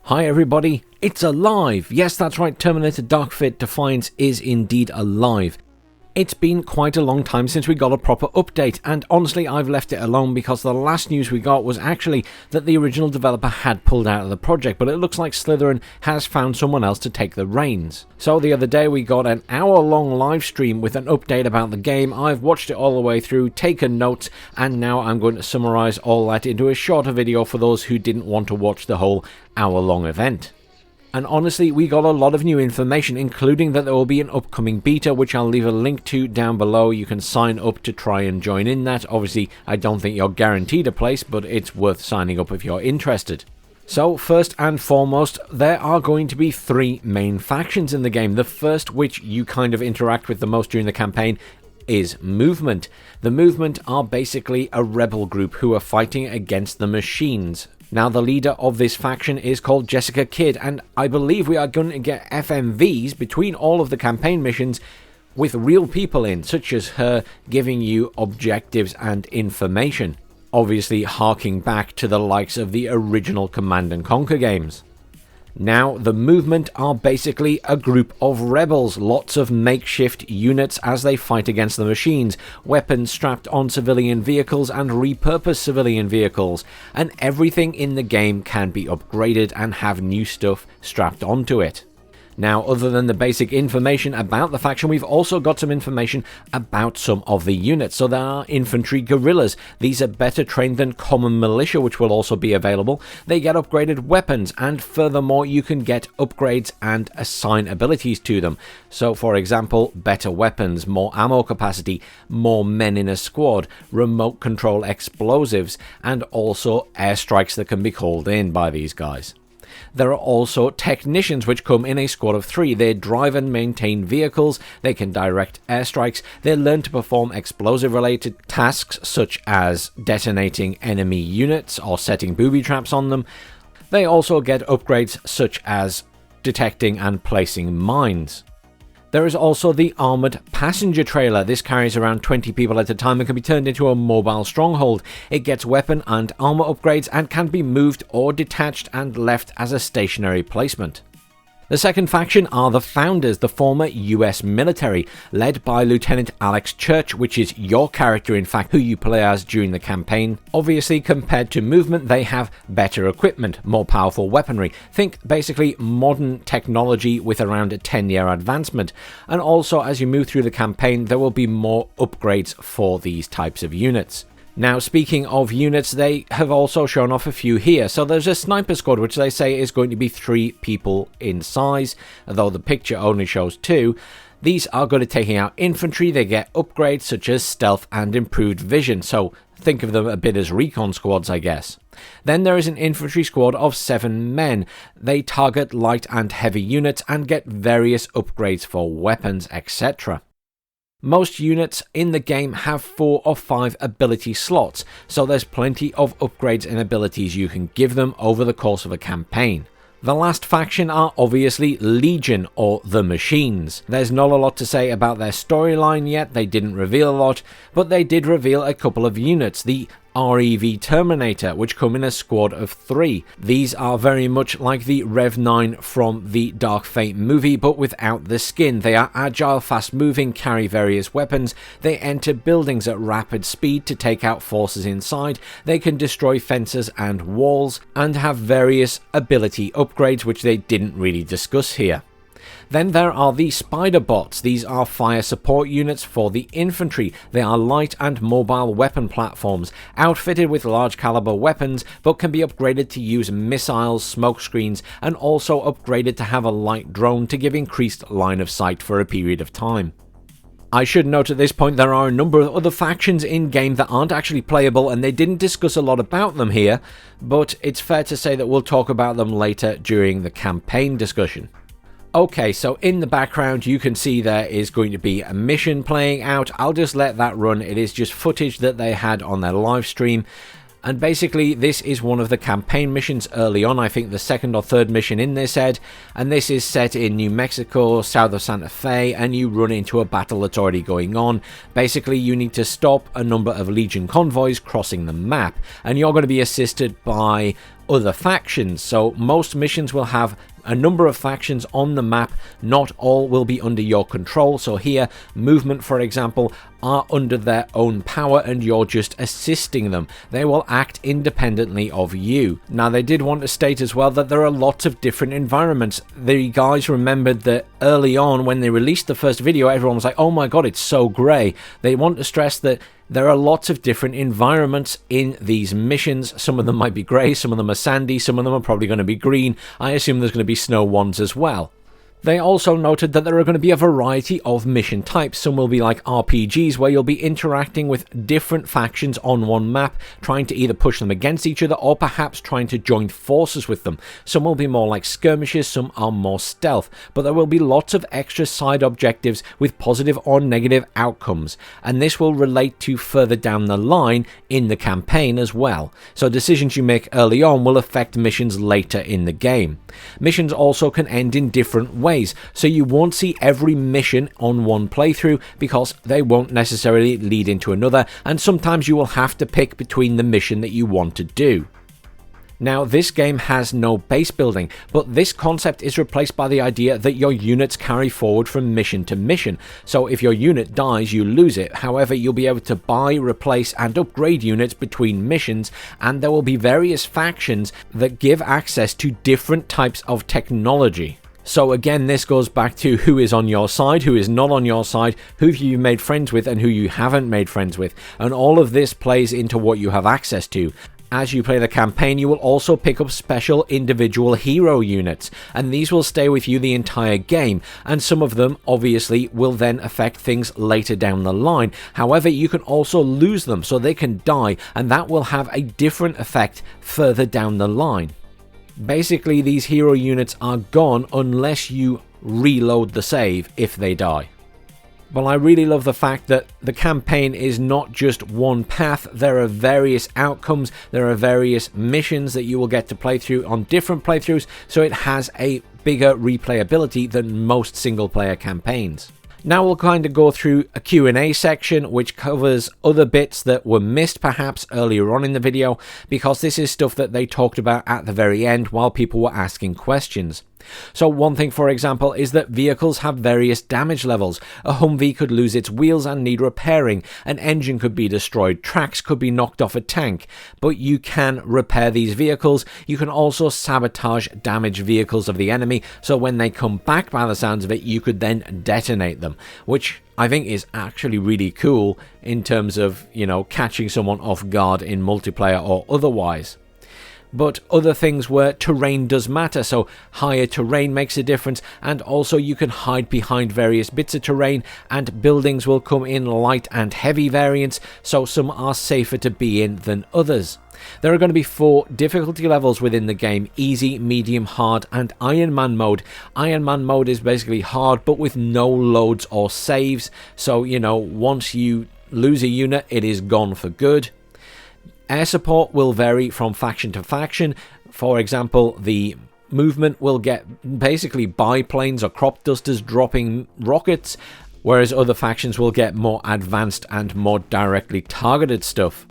Hi everybody, it's alive! Yes, that's right, Terminator Dark Fate Defiance is indeed alive. It's been quite a long time since we got a proper update, and honestly I've left it alone because the last news we got was actually that the original developer had pulled out of the project, but it looks like Slytherin has found someone else to take the reins. So the other day we got an hour-long live stream with an update about the game. I've watched it all the way through, taken notes, and now I'm going to summarise all that into a shorter video for those who didn't want to watch the whole hour-long event. And honestly, we got a lot of new information, including that there will be an upcoming beta, which I'll leave a link to down below. You can sign up to try and join in that. Obviously, I don't think you're guaranteed a place, but it's worth signing up if you're interested. So, first and foremost, there are going to be three main factions in the game. The first, which you kind of interact with the most during the campaign, is Movement. The Movement are basically a rebel group who are fighting against the machines. Now, the leader of this faction is called Jessica Kidd, and I believe we are going to get FMVs between all of the campaign missions with real people in, such as her giving you objectives and information. Obviously, harking back to the likes of the original Command & Conquer games. Now, the Movement are basically a group of rebels, lots of makeshift units as they fight against the machines, weapons strapped on civilian vehicles and repurposed civilian vehicles, and everything in the game can be upgraded and have new stuff strapped onto it. Now, other than the basic information about the faction, we've also got some information about some of the units. So there are infantry guerrillas. These are better trained than common militia, which will also be available. They get upgraded weapons, and furthermore, you can get upgrades and assign abilities to them. So, for example, better weapons, more ammo capacity, more men in a squad, remote control explosives, and also airstrikes that can be called in by these guys. There are also technicians which come in a squad of 3. They drive and maintain vehicles, they can direct airstrikes, they learn to perform explosive related tasks such as detonating enemy units or setting booby traps on them. They also get upgrades such as detecting and placing mines. There is also the armoured passenger trailer. This carries around 20 people at a time and can be turned into a mobile stronghold. It gets weapon and armour upgrades and can be moved or detached and left as a stationary placement. The second faction are the Founders, the former US military, led by Lieutenant Alex Church, which is your character in fact, who you play as during the campaign. Obviously, compared to Movement, they have better equipment, more powerful weaponry. Think basically modern technology with around a 10-year advancement. And also, as you move through the campaign, there will be more upgrades for these types of units. Now, speaking of units, they have also shown off a few here. So there's a sniper squad, which they say is going to be 3 people in size, although the picture only shows 2. These are good at taking out infantry. They get upgrades such as stealth and improved vision. So think of them a bit as recon squads, I guess. Then there is an infantry squad of 7 men. They target light and heavy units and get various upgrades for weapons, etc. Most units in the game have 4 or 5 ability slots, so there's plenty of upgrades and abilities you can give them over the course of a campaign. The last faction are obviously Legion, or the Machines. There's not a lot to say about their storyline yet, they didn't reveal a lot, but they did reveal a couple of units, the REV Terminator, which come in a squad of 3. These are very much like the Rev 9 from the Dark Fate movie, but without the skin. They are agile, fast moving, carry various weapons, they enter buildings at rapid speed to take out forces inside, they can destroy fences and walls, and have various ability upgrades which they didn't really discuss here. Then there are the Spider Bots. These are fire support units for the infantry. They are light and mobile weapon platforms, outfitted with large caliber weapons, but can be upgraded to use missiles, smoke screens, and also upgraded to have a light drone to give increased line of sight for a period of time. I should note at this point there are a number of other factions in-game that aren't actually playable, and they didn't discuss a lot about them here, but it's fair to say that we'll talk about them later during the campaign discussion. Okay, so in the background you can see there is going to be a mission playing out. I'll just let that run. It is just footage that they had on their live stream. And basically this is one of the campaign missions early on, I think the 2nd or 3rd mission in this ed, and this is set in New Mexico, south of Santa Fe, and you run into a battle that's already going on. Basically you need to stop a number of Legion convoys crossing the map, and you're going to be assisted by other factions. So most missions will have a number of factions on the map. Not all will be under your control. So here, movement, for example, are under their own power and you're just assisting them. They will act independently of you. Now, they did want to state as well that there are lots of different environments. The guys remembered that early on when they released the first video, everyone was like, oh my god, it's so grey. They want to stress that there are lots of different environments in these missions. Some of them might be grey, some of them are sandy, some of them are probably going to be green. I assume there's going to be snow ones as well. They also noted that there are going to be a variety of mission types. Some will be like RPGs, where you'll be interacting with different factions on one map, trying to either push them against each other or perhaps trying to join forces with them. Some will be more like skirmishes, some are more stealth, but there will be lots of extra side objectives with positive or negative outcomes, and this will relate to further down the line in the campaign as well. So decisions you make early on will affect missions later in the game. Missions also can end in different ways, so you won't see every mission on one playthrough because they won't necessarily lead into another, and sometimes you will have to pick between the mission that you want to do. Now, this game has no base building, but this concept is replaced by the idea that your units carry forward from mission to mission. So if your unit dies, you lose it. However, you'll be able to buy, replace, and upgrade units between missions, and there will be various factions that give access to different types of technology. So again, this goes back to who is on your side, who is not on your side, who you've made friends with and who you haven't made friends with, and all of this plays into what you have access to. As you play the campaign, you will also pick up special individual hero units, and these will stay with you the entire game, and some of them obviously will then affect things later down the line. However, you can also lose them, so they can die, and that will have a different effect further down the line. Basically, these hero units are gone unless you reload the save if they die. But I really love the fact that the campaign is not just one path. There are various outcomes, there are various missions that you will get to play through on different playthroughs, so it has a bigger replayability than most single player campaigns. Now we'll kind of go through a Q&A section which covers other bits that were missed perhaps earlier on in the video, because this is stuff that they talked about at the very end while people were asking questions. So one thing, for example, is that vehicles have various damage levels. A Humvee could lose its wheels and need repairing, an engine could be destroyed, tracks could be knocked off a tank, but you can repair these vehicles. You can also sabotage damaged vehicles of the enemy, so when they come back, by the sounds of it, you could then detonate them, which I think is actually really cool in terms of, you know, catching someone off guard in multiplayer or otherwise. But other things where terrain does matter, so higher terrain makes a difference, and also you can hide behind various bits of terrain, and buildings will come in light and heavy variants, so some are safer to be in than others. There are going to be 4 difficulty levels within the game: easy, medium, hard, and Iron Man mode. Iron Man mode is basically hard but with no loads or saves, so you know, once you lose a unit it is gone for good. Air support will vary from faction to faction. For example, the movement will get basically biplanes or crop dusters dropping rockets, whereas other factions will get more advanced and more directly targeted stuff.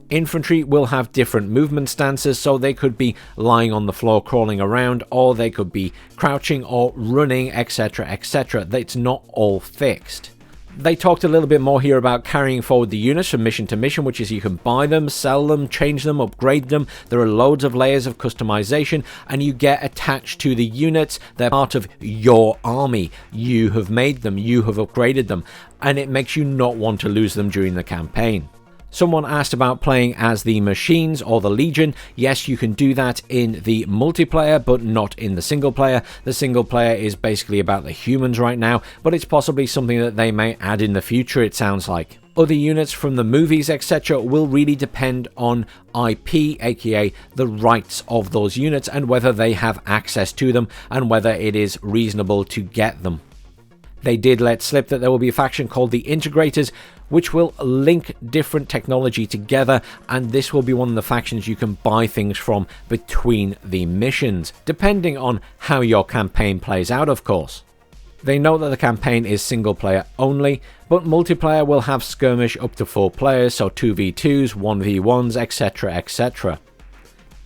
Infantry will have different movement stances, so they could be lying on the floor crawling around, or they could be crouching or running, etc, etc. It's not all fixed. They talked a little bit more here about carrying forward the units from mission to mission, which is you can buy them, sell them, change them, upgrade them. There are loads of layers of customization, and you get attached to the units. They're part of your army. You have made them, you have upgraded them, and it makes you not want to lose them during the campaign. Someone asked about playing as the Machines or the Legion. Yes, you can do that in the multiplayer, but not in the single player. The single player is basically about the humans right now, but it's possibly something that they may add in the future, it sounds like. Other units from the movies, etc. will really depend on IP, aka the rights of those units, and whether they have access to them, and whether it is reasonable to get them. They did let slip that there will be a faction called the Integrators, which will link different technology together, and this will be one of the factions you can buy things from between the missions, depending on how your campaign plays out, of course. They know that the campaign is single player only, but multiplayer will have skirmish up to 4 players, so 2v2s, 1v1s, etc, etc.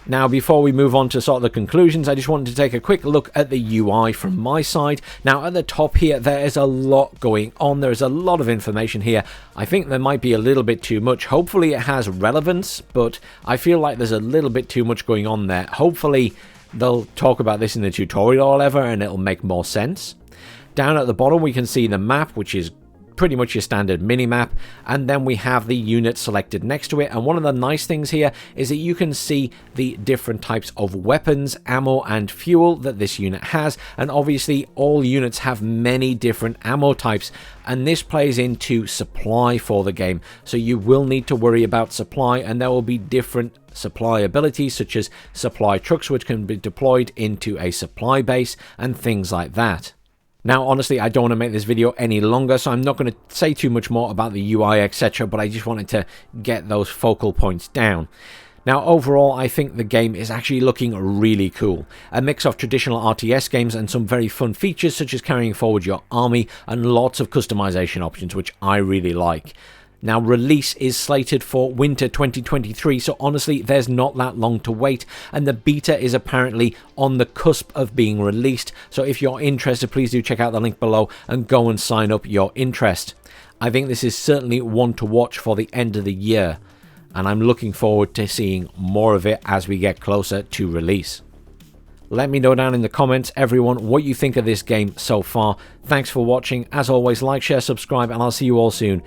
Now, before we move on to sort of the conclusions, I just wanted to take a quick look at the UI from my side. Now, at the top here, there is a lot going on. There is a lot of information here. I think there might be a little bit too much. Hopefully, it has relevance, but I feel like there's a little bit too much going on there. Hopefully, they'll talk about this in the tutorial or whatever, and it'll make more sense. Down at the bottom, we can see the map, which is pretty much your standard mini-map, and then we have the unit selected next to it. And one of the nice things here is that you can see the different types of weapons, ammo, and fuel that this unit has. And obviously all units have many different ammo types, and this plays into supply for the game, so you will need to worry about supply, and there will be different supply abilities such as supply trucks, which can be deployed into a supply base and things like that. Now, honestly, I don't want to make this video any longer, so I'm not going to say too much more about the UI, etc., but I just wanted to get those focal points down. Now, overall, I think the game is actually looking really cool. A mix of traditional RTS games and some very fun features, such as carrying forward your army and lots of customization options, which I really like. Now, release is slated for winter 2023, so honestly, there's not that long to wait, and the beta is apparently on the cusp of being released, so if you're interested, please do check out the link below and go and sign up your interest. I think this is certainly one to watch for the end of the year, and I'm looking forward to seeing more of it as we get closer to release. Let me know down in the comments, everyone, what you think of this game so far. Thanks for watching. As always, like, share, subscribe, and I'll see you all soon.